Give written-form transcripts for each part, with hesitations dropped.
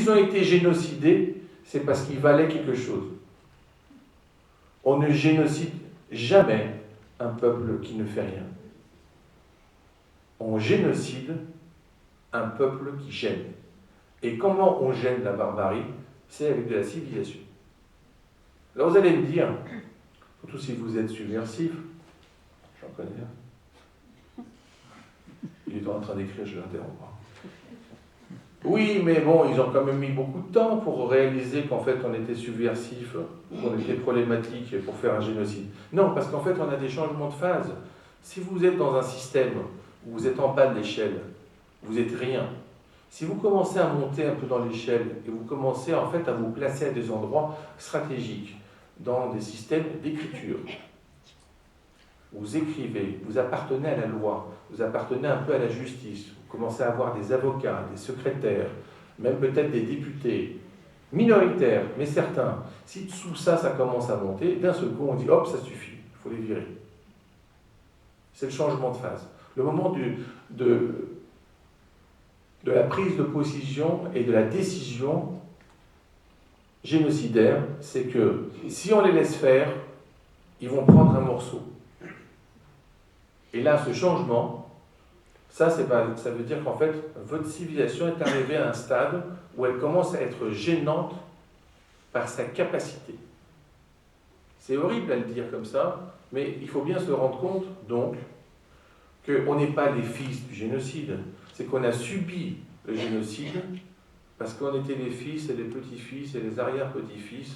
S'ils ont été génocidés, c'est parce qu'ils valaient quelque chose. On ne génocide jamais un peuple qui ne fait rien. On génocide un peuple qui gêne. Et comment on gêne la barbarie? C'est avec de la civilisation. Alors vous allez me dire, surtout si vous êtes subversif, j'en connais un. Il est en train d'écrire, je l'interromps pas. Oui, mais bon, ils ont quand même mis beaucoup de temps pour réaliser qu'en fait on était subversif, qu'on était problématique pour faire un génocide. Non, parce qu'en fait on a des changements de phase. Si vous êtes dans un système où vous êtes en bas de l'échelle, vous n'êtes rien. Si vous commencez à monter un peu dans l'échelle et vous commencez en fait à vous placer à des endroits stratégiques, dans des systèmes d'écriture, vous écrivez, vous appartenez à la loi, vous appartenez un peu à la justice, vous commencez à avoir des avocats, des secrétaires, même peut-être des députés, minoritaires, mais certains. Si sous ça, ça commence à monter, d'un seul coup, on dit hop, ça suffit, il faut les virer. C'est le changement de phase. Le moment de la prise de position et de la décision génocidaire, c'est que si on les laisse faire, ils vont prendre un morceau. Et là, ce changement, ça veut dire qu'en fait, votre civilisation est arrivée à un stade où elle commence à être gênante par sa capacité. C'est horrible à le dire comme ça, mais il faut bien se rendre compte, donc, qu'on n'est pas les fils du génocide, c'est qu'on a subi le génocide parce qu'on était les fils et les petits-fils et les arrière-petits-fils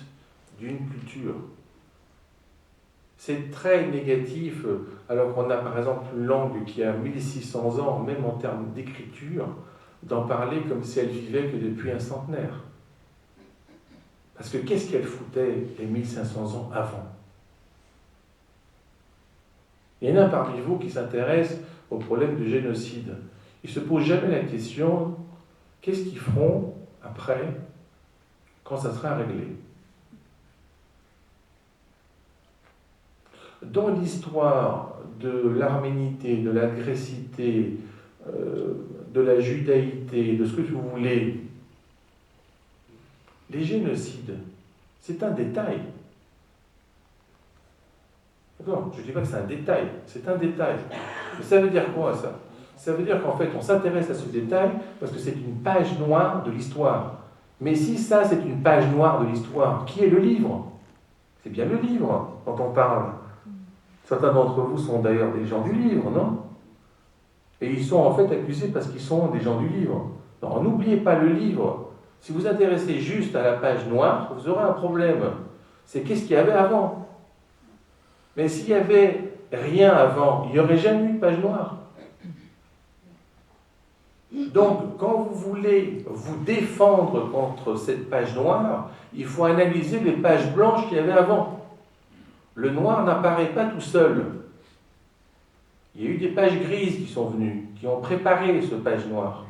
d'une culture. C'est très négatif, alors qu'on a par exemple une langue qui a 1600 ans, même en termes d'écriture, d'en parler comme si elle vivait que depuis un centenaire. Parce que qu'est-ce qu'elle foutait les 1500 ans avant? Il y en a parmi vous qui s'intéressent au problème du génocide. Ils ne se posent jamais la question, qu'est-ce qu'ils feront après, quand ça sera réglé? Dans l'histoire de l'arménité, de la grécité, de la judaïté, de ce que vous voulez, les génocides, c'est un détail. Non, je ne dis pas que c'est un détail, c'est un détail. Mais ça veut dire quoi, ça? Ça veut dire qu'en fait, on s'intéresse à ce détail parce que c'est une page noire de l'histoire. Mais si ça, c'est une page noire de l'histoire, qui est le livre? C'est bien le livre dont on parle. Certains d'entre vous sont d'ailleurs des gens du livre, non? Et ils sont en fait accusés parce qu'ils sont des gens du livre. Alors n'oubliez pas le livre. Si vous vous intéressez juste à la page noire, vous aurez un problème. C'est qu'est-ce qu'il y avait avant. Mais s'il n'y avait rien avant, il n'y aurait jamais eu de page noire. Donc, quand vous voulez vous défendre contre cette page noire, il faut analyser les pages blanches qu'il y avait avant. Le noir n'apparaît pas tout seul. Il y a eu des pages grises qui sont venues, qui ont préparé ce page noire.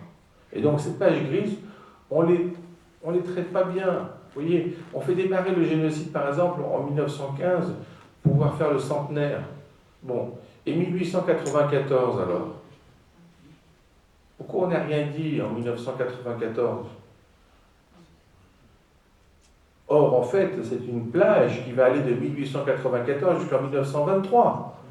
Et donc, ces pages grises, on les traite pas bien. Vous voyez, on fait démarrer le génocide, par exemple, en 1915, pour pouvoir faire le centenaire. Bon, et 1894, alors? Pourquoi on n'a rien dit en 1994? Or, en fait, c'est une plage qui va aller de 1894 jusqu'en 1923.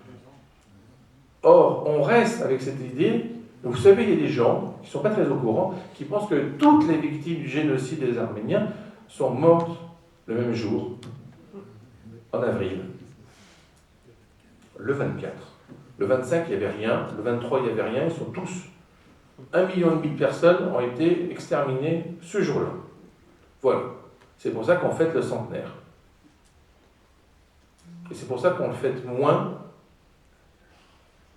Or, on reste avec cette idée, vous savez, il y a des gens qui ne sont pas très au courant, qui pensent que toutes les victimes du génocide des Arméniens sont mortes le même jour, en avril, le 24. Le 25, il n'y avait rien, le 23, il n'y avait rien, ils sont tous, 1,5 million de personnes ont été exterminées ce jour-là. Voilà. C'est pour ça qu'on fête le centenaire. Et c'est pour ça qu'on le fête moins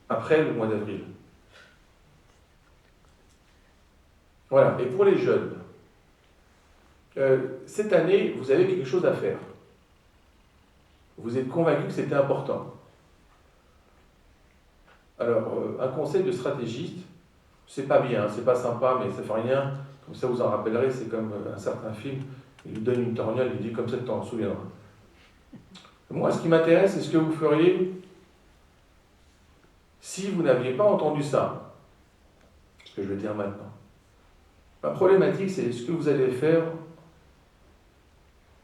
après le mois d'avril. Voilà. Et pour les jeunes, cette année, vous avez quelque chose à faire. Vous êtes convaincus que c'était important. Alors, un conseil de stratégiste, c'est pas bien, c'est pas sympa, mais ça fait rien. Comme ça, vous en rappellerez, c'est comme un certain film. Il lui donne une torgnole, il dit comme ça, tu t'en souviendras. Moi, ce qui m'intéresse, c'est ce que vous feriez si vous n'aviez pas entendu ça. Ce que je vais dire maintenant. Ma problématique, c'est ce que vous allez faire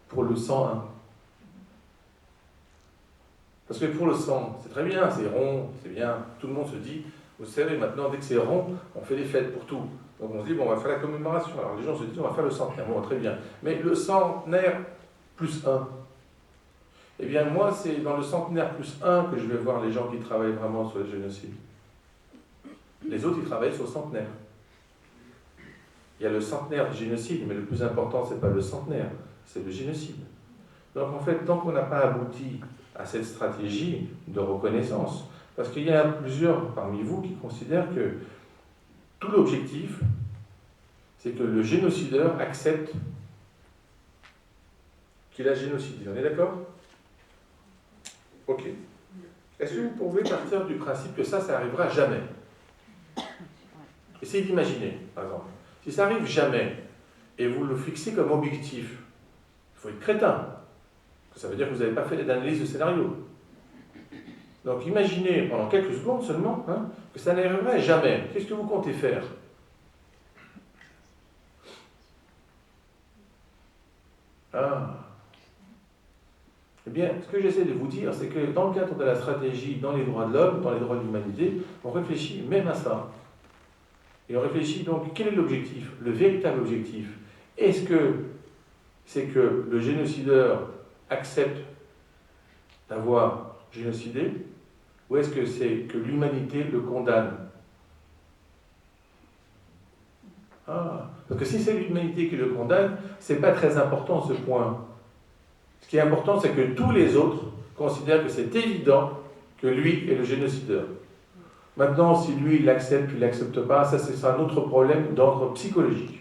pour le 101. Parce que pour le 100, c'est très bien, c'est rond, c'est bien. Tout le monde se dit, vous savez, maintenant, dès que c'est rond, on fait des fêtes pour tout. Donc on se dit, bon, on va faire la commémoration. Alors les gens se disent, on va faire le centenaire. Bon, très bien. Mais le centenaire plus 1. Eh bien, moi, c'est dans le centenaire plus 1 que je vais voir les gens qui travaillent vraiment sur le génocide. Les autres, ils travaillent sur le centenaire. Il y a le centenaire du génocide, mais le plus important, ce n'est pas le centenaire, c'est le génocide. Donc en fait, tant qu'on n'a pas abouti à cette stratégie de reconnaissance, parce qu'il y a plusieurs parmi vous qui considèrent que tout l'objectif, c'est que le génocideur accepte qu'il a génocidé. On est d'accord? Ok. Est-ce que vous pouvez partir du principe que ça n'arrivera jamais? Essayez d'imaginer, par exemple. Si ça arrive jamais, et vous le fixez comme objectif, il faut être crétin. Ça veut dire que vous n'avez pas fait d'analyse de scénario. Donc imaginez pendant quelques secondes seulement que ça n'arriverait jamais. Qu'est-ce que vous comptez faire? Eh bien, ce que j'essaie de vous dire, c'est que dans le cadre de la stratégie, dans les droits de l'homme, dans les droits de l'humanité, on réfléchit même à ça. Et on réfléchit donc, quel est l'objectif? Le véritable objectif. Est-ce que c'est que le génocideur accepte d'avoir génocidé, ou est-ce que c'est que l'humanité le condamne? Parce que si c'est l'humanité qui le condamne, c'est pas très important ce point. Ce qui est important, c'est que tous les autres considèrent que c'est évident que lui est le génocideur. Maintenant, si lui, il l'accepte ou il ne l'accepte pas, ça c'est un autre problème d'ordre psychologique,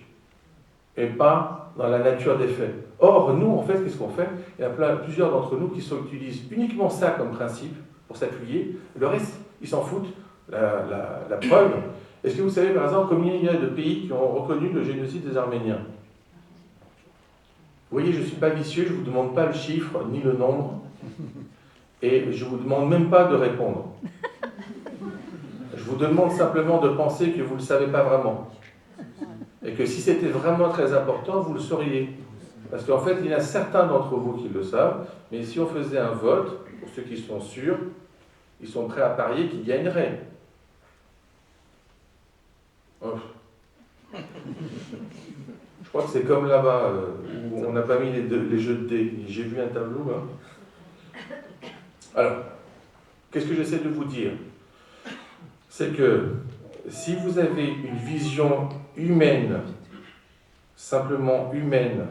et pas dans la nature des faits. Or, nous, en fait, qu'est-ce qu'on fait? Il y a plusieurs d'entre nous qui utilisent uniquement ça comme principe pour s'appuyer. Le reste, ils s'en foutent. La preuve. Est-ce que vous savez, par exemple, combien il y a de pays qui ont reconnu le génocide des Arméniens? Vous voyez, je ne suis pas vicieux, je ne vous demande pas le chiffre ni le nombre, et je ne vous demande même pas de répondre. Je vous demande simplement de penser que vous ne le savez pas vraiment. Et que si c'était vraiment très important, vous le sauriez. Parce qu'en fait, il y en a certains d'entre vous qui le savent, mais si on faisait un vote, pour ceux qui sont sûrs, ils sont prêts à parier qu'ils gagneraient. Oh. Je crois que c'est comme là-bas, où on n'a pas mis les jeux de dés. J'ai vu un tableau là. Alors, qu'est-ce que j'essaie de vous dire? C'est que si vous avez une vision humaine, simplement humaine,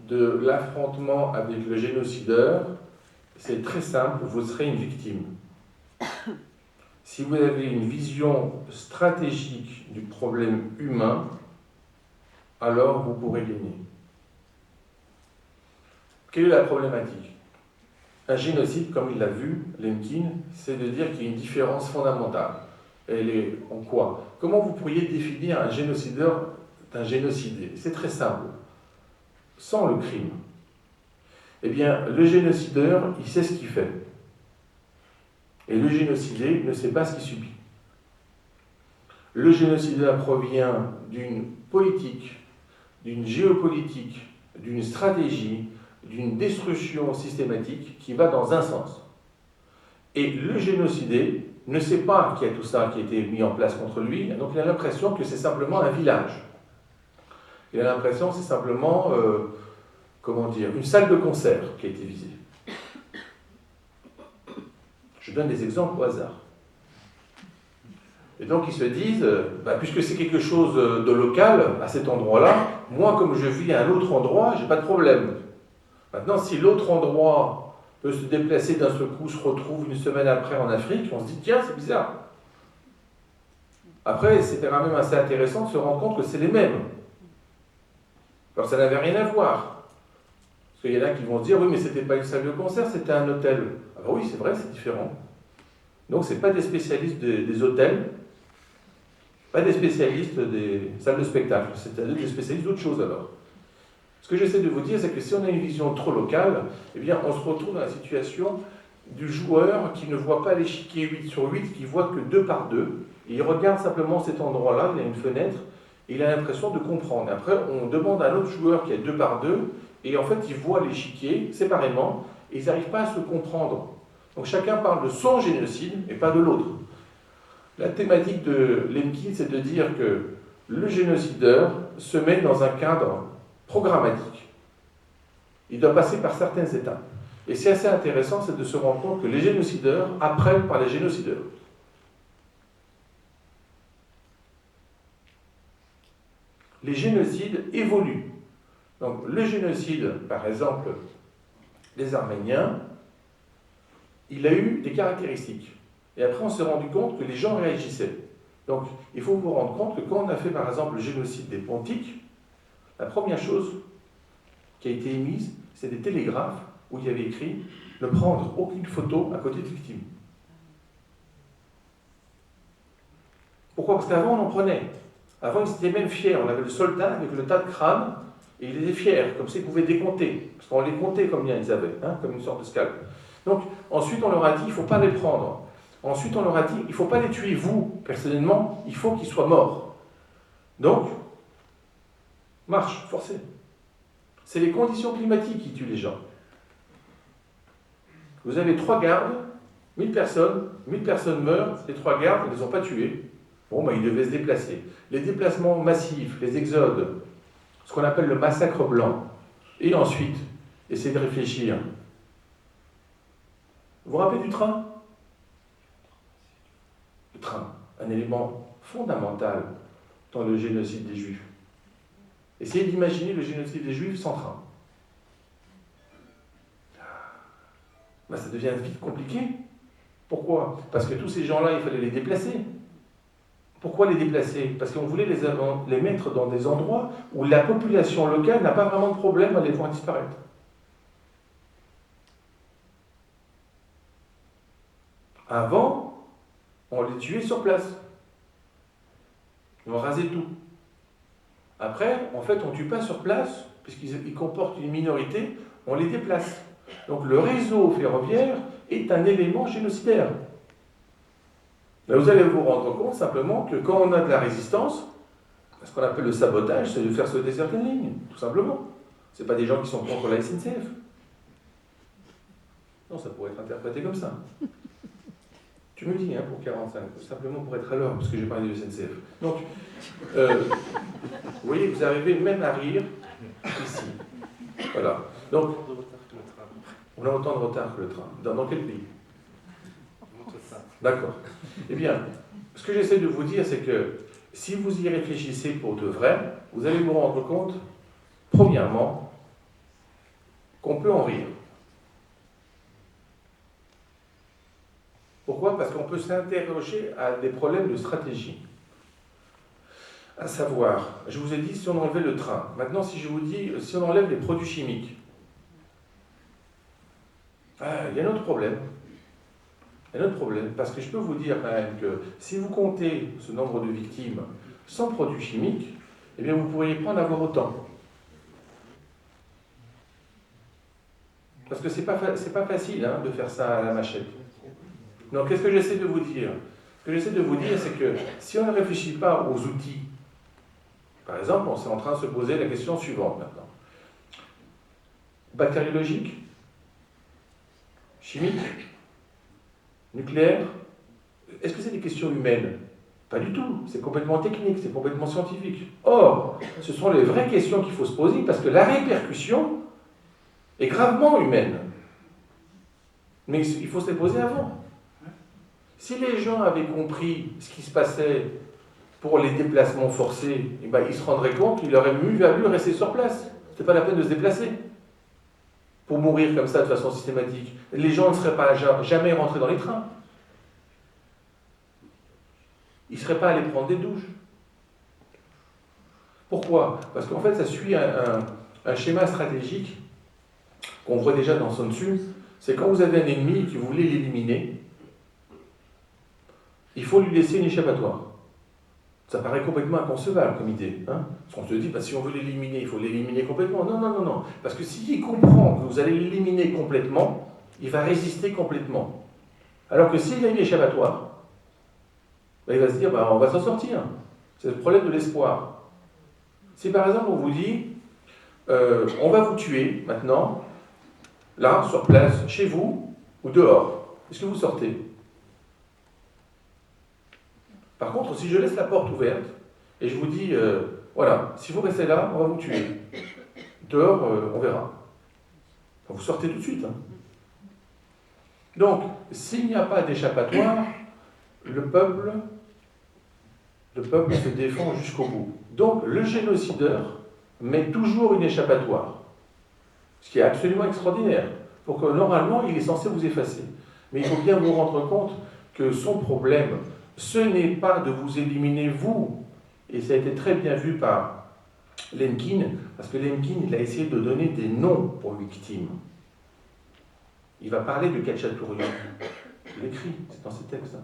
de l'affrontement avec le génocideur, c'est très simple, vous serez une victime. Si vous avez une vision stratégique du problème humain, alors vous pourrez gagner. Quelle est la problématique? Un génocide, comme il l'a vu, Lemkin, c'est de dire qu'il y a une différence fondamentale. Elle est en quoi? Comment vous pourriez définir un génocideur d'un génocidé? C'est très simple. Sans le crime. Eh bien, le génocideur, il sait ce qu'il fait. Et le génocidé ne sait pas ce qu'il subit. Le génocideur provient d'une politique, d'une géopolitique, d'une stratégie, d'une destruction systématique qui va dans un sens. Et le génocidé ne sait pas qu'il y a tout ça qui a été mis en place contre lui, donc il a l'impression que c'est simplement un village. Il a l'impression que c'est simplement, une salle de concert qui a été visée. Je donne des exemples au hasard. Et donc ils se disent, puisque c'est quelque chose de local à cet endroit-là, moi comme je vis à un autre endroit, j'ai pas de problème. Maintenant, si l'autre endroit peut se déplacer d'un seul coup, se retrouve une semaine après en Afrique, on se dit, tiens, c'est bizarre. Après, c'était quand même assez intéressant de se rendre compte que c'est les mêmes. Alors ça n'avait rien à voir. Parce qu'il y en a qui vont se dire, oui, mais c'était pas une salle de concert, c'était un hôtel. Ah ben oui, c'est vrai, c'est différent. Donc c'est pas des spécialistes des hôtels, pas des spécialistes des salles de spectacle, c'est-à-dire des spécialistes d'autre chose alors. Ce que j'essaie de vous dire, c'est que si on a une vision trop locale, eh bien on se retrouve dans la situation du joueur qui ne voit pas l'échiquier 8 sur 8, qui voit que 2 par 2, et il regarde simplement cet endroit-là, il y a une fenêtre, et il a l'impression de comprendre. Après, on demande à un autre joueur qui est 2 par 2, et en fait, ils voient l'échiquier séparément, et ils n'arrivent pas à se comprendre. Donc chacun parle de son génocide, et pas de l'autre. La thématique de Lemkin, c'est de dire que le génocideur se met dans un cadre programmatique. Il doit passer par certaines étapes. Et c'est assez intéressant, c'est de se rendre compte que les génocideurs apprennent par les génocideurs. Les génocides évoluent. Donc le génocide, par exemple, des Arméniens, il a eu des caractéristiques. Et après, on s'est rendu compte que les gens réagissaient. Donc, il faut vous rendre compte que quand on a fait, par exemple, le génocide des Pontiques, la première chose qui a été émise, c'est des télégraphes où il y avait écrit « ne prendre aucune photo à côté de victime ». Pourquoi? Parce qu'avant, on en prenait. Avant, ils étaient même fiers. On avait le soldat avec le tas de crânes, et ils étaient fiers, comme ça, ils pouvaient décompter. Parce qu'on les comptait combien ils avaient, hein, comme une sorte de scalp. Donc, ensuite, on leur a dit « il ne faut pas les prendre ». Ensuite, on leur a dit, il ne faut pas les tuer, vous, personnellement, il faut qu'ils soient morts. Donc, marche, forcée. C'est les conditions climatiques qui tuent les gens. Vous avez 3 gardes, 1000 personnes meurent, les 3 gardes, ils ne les ont pas tués. Bon, ben, ils devaient se déplacer. Les déplacements massifs, les exodes, ce qu'on appelle le massacre blanc. Et ensuite, essayez de réfléchir. Vous vous rappelez du train ? Le train, un élément fondamental dans le génocide des Juifs. Essayez d'imaginer le génocide des Juifs sans train. Ben, ça devient vite compliqué. Pourquoi? Parce que tous ces gens-là, il fallait les déplacer. Pourquoi les déplacer? Parce qu'on voulait les mettre dans des endroits où la population locale n'a pas vraiment de problème à les voir disparaître. Avant, on les tuait sur place. On rasait tout. Après, en fait, on ne tue pas sur place, puisqu'ils comportent une minorité, on les déplace. Donc le réseau ferroviaire est un élément génocidaire. Mais vous allez vous rendre compte simplement que quand on a de la résistance, ce qu'on appelle le sabotage, c'est de faire sauter certaines lignes, tout simplement. Ce n'est pas des gens qui sont contre la SNCF. Non, ça pourrait être interprété comme ça. Tu me dis, hein, pour 45, simplement pour être à l'heure, parce que j'ai parlé de SNCF. Donc, vous voyez, vous arrivez même à rire ici. Voilà. Donc, on a autant de retard que le train. Dans quel pays? D'accord. Eh bien, ce que j'essaie de vous dire, c'est que si vous y réfléchissez pour de vrai, vous allez vous rendre compte, premièrement, qu'on peut en rire. Pourquoi? Parce qu'on peut s'interroger à des problèmes de stratégie. À savoir, je vous ai dit si on enlevait le train. Maintenant, si je vous dis si on enlève les produits chimiques, il y a un autre problème. Il y a un autre problème, parce que je peux vous dire quand même que si vous comptez ce nombre de victimes sans produits chimiques, eh bien vous ne pourriez pas en avoir autant. Parce que c'est pas facile hein, de faire ça à la machette. Donc, qu'est-ce que j'essaie de vous dire? Ce que j'essaie de vous dire, c'est que si on ne réfléchit pas aux outils, par exemple, on est en train de se poser la question suivante maintenant. Bactériologique, chimique, nucléaire, est-ce que c'est des questions humaines? Pas du tout, c'est complètement technique, c'est complètement scientifique. Or, ce sont les vraies questions qu'il faut se poser parce que la répercussion est gravement humaine. Mais il faut se les poser avant. Si les gens avaient compris ce qui se passait pour les déplacements forcés, eh ben, ils se rendraient compte qu'il aurait mieux valu rester sur place. Ce n'est pas la peine de se déplacer pour mourir comme ça de façon systématique. Les gens ne seraient pas jamais rentrés dans les trains. Ils ne seraient pas allés prendre des douches. Pourquoi? Parce qu'en fait, ça suit un schéma stratégique qu'on voit déjà dans Sun Tzu. C'est quand vous avez un ennemi et que vous voulez l'éliminer, il faut lui laisser une échappatoire. Ça paraît complètement inconcevable comme idée. Hein, parce qu'on se dit, bah, si on veut l'éliminer, il faut l'éliminer complètement. Non, non, non, non. Parce que s'il comprend que vous allez l'éliminer complètement, il va résister complètement. Alors que s'il a une échappatoire, bah, il va se dire, bah, on va s'en sortir. C'est le problème de l'espoir. Si par exemple on vous dit, on va vous tuer maintenant, là, sur place, chez vous, ou dehors, est-ce que vous sortez? Par contre, si je laisse la porte ouverte, et je vous dis, voilà, si vous restez là, on va vous tuer. Dehors, on verra. Vous sortez tout de suite. Hein. Donc, s'il n'y a pas d'échappatoire, le peuple se défend jusqu'au bout. Donc, le génocideur met toujours une échappatoire. Ce qui est absolument extraordinaire. Pour que, normalement, il est censé vous effacer. Mais il faut bien vous rendre compte que son problème, ce n'est pas de vous éliminer vous. Et ça a été très bien vu par Lemkin, parce que Lemkin, il a essayé de donner des noms aux victimes. Il va parler de Khatchatourian. Je l'écris, c'est dans ses textes.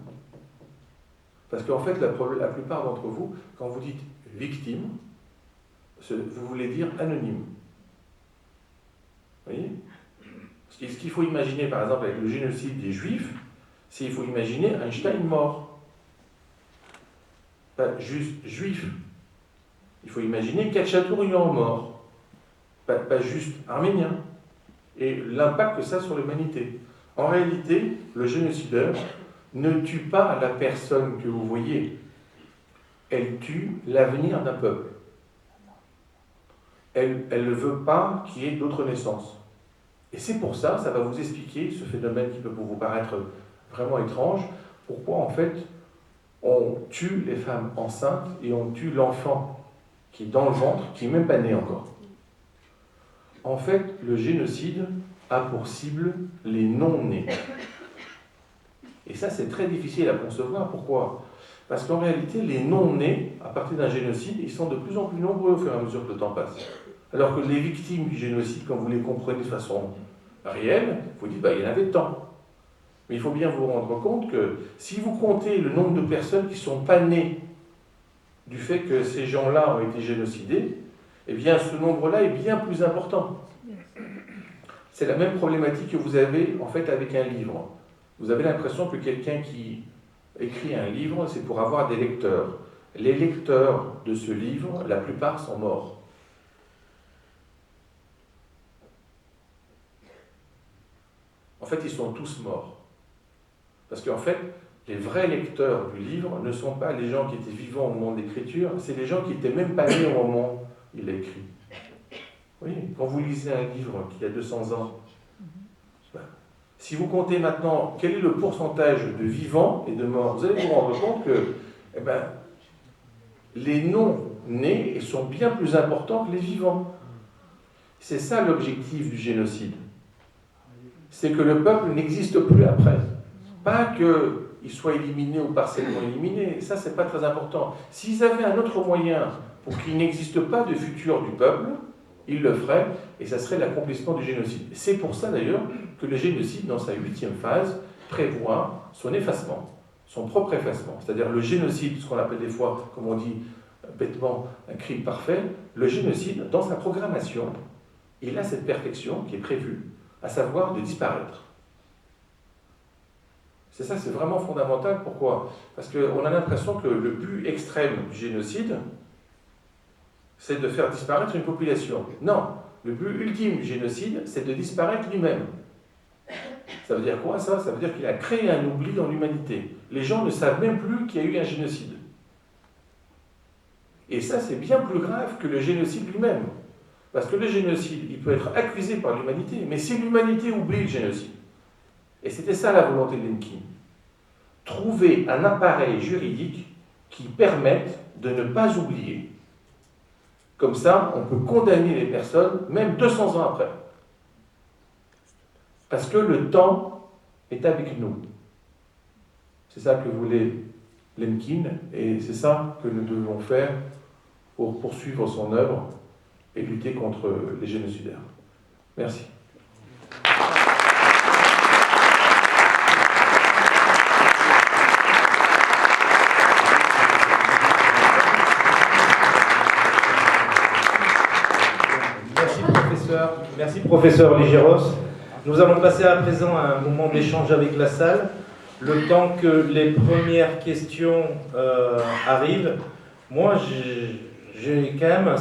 Parce qu'en fait, la plupart d'entre vous, quand vous dites victime, vous voulez dire anonyme. Vous voyez? Ce qu'il faut imaginer, par exemple, avec le génocide des Juifs, c'est qu'il faut imaginer Einstein mort. Pas juste juif. Il faut imaginer Khatchatourian mort. Pas juste arménien. Et l'impact que ça a sur l'humanité. En réalité, le génocideur ne tue pas la personne que vous voyez. Elle tue l'avenir d'un peuple. Elle ne veut pas qu'il y ait d'autres naissances. Et c'est pour ça, ça va vous expliquer ce phénomène qui peut vous paraître vraiment étrange, pourquoi en fait on tue les femmes enceintes et on tue l'enfant qui est dans le ventre, qui n'est même pas né encore. En fait, le génocide a pour cible les non-nés. Et ça, c'est très difficile à concevoir. Pourquoi? Parce qu'en réalité, les non-nés, à partir d'un génocide, ils sont de plus en plus nombreux au fur et à mesure que le temps passe. Alors que les victimes du génocide, quand vous les comprenez de façon réelle, vous dites, il y en avait tant. Mais il faut bien vous rendre compte que si vous comptez le nombre de personnes qui ne sont pas nées du fait que ces gens-là ont été génocidés, eh bien ce nombre-là est bien plus important. C'est la même problématique que vous avez en fait avec un livre. Vous avez l'impression que quelqu'un qui écrit un livre, c'est pour avoir des lecteurs. Les lecteurs de ce livre, la plupart sont morts. En fait, ils sont tous morts. Parce qu'en fait, les vrais lecteurs du livre ne sont pas les gens qui étaient vivants au moment de l'écriture, c'est les gens qui n'étaient même pas nés au moment où il a écrit. Oui, quand vous lisez un livre qui a 200 ans, si vous comptez maintenant quel est le pourcentage de vivants et de morts, vous allez vous rendre compte que les non-nés sont bien plus importants que les vivants. C'est ça l'objectif du génocide. C'est que le peuple n'existe plus après. Pas qu'il soit éliminé ou partiellement éliminé, ça c'est pas très important. S'ils avaient un autre moyen pour qu'il n'existe pas de futur du peuple, ils le feraient, et ça serait l'accomplissement du génocide. C'est pour ça d'ailleurs que le génocide, dans sa 8e phase, prévoit son effacement, son propre effacement. C'est-à-dire le génocide, ce qu'on appelle des fois, comme on dit bêtement, un crime parfait, le génocide, dans sa programmation, il a cette perfection qui est prévue, à savoir de disparaître. C'est ça, c'est vraiment fondamental. Pourquoi? Parce qu'on a l'impression que le but extrême du génocide, c'est de faire disparaître une population. Non, le but ultime du génocide, c'est de disparaître lui-même. Ça veut dire quoi ça? Ça veut dire qu'il a créé un oubli dans l'humanité. Les gens ne savent même plus qu'il y a eu un génocide. Et ça, c'est bien plus grave que le génocide lui-même. Parce que le génocide, il peut être accusé par l'humanité, mais si l'humanité oublie le génocide, et c'était ça la volonté de Lemkin, trouver un appareil juridique qui permette de ne pas oublier. Comme ça, on peut condamner les personnes, même 200 ans après. Parce que le temps est avec nous. C'est ça que voulait Lemkin, et c'est ça que nous devons faire pour poursuivre son œuvre et lutter contre les génocidaires. Merci. Merci professeur Ligéros. Nous allons passer à présent à un moment d'échange avec la salle. Le temps que les premières questions arrivent, moi j'ai quand même un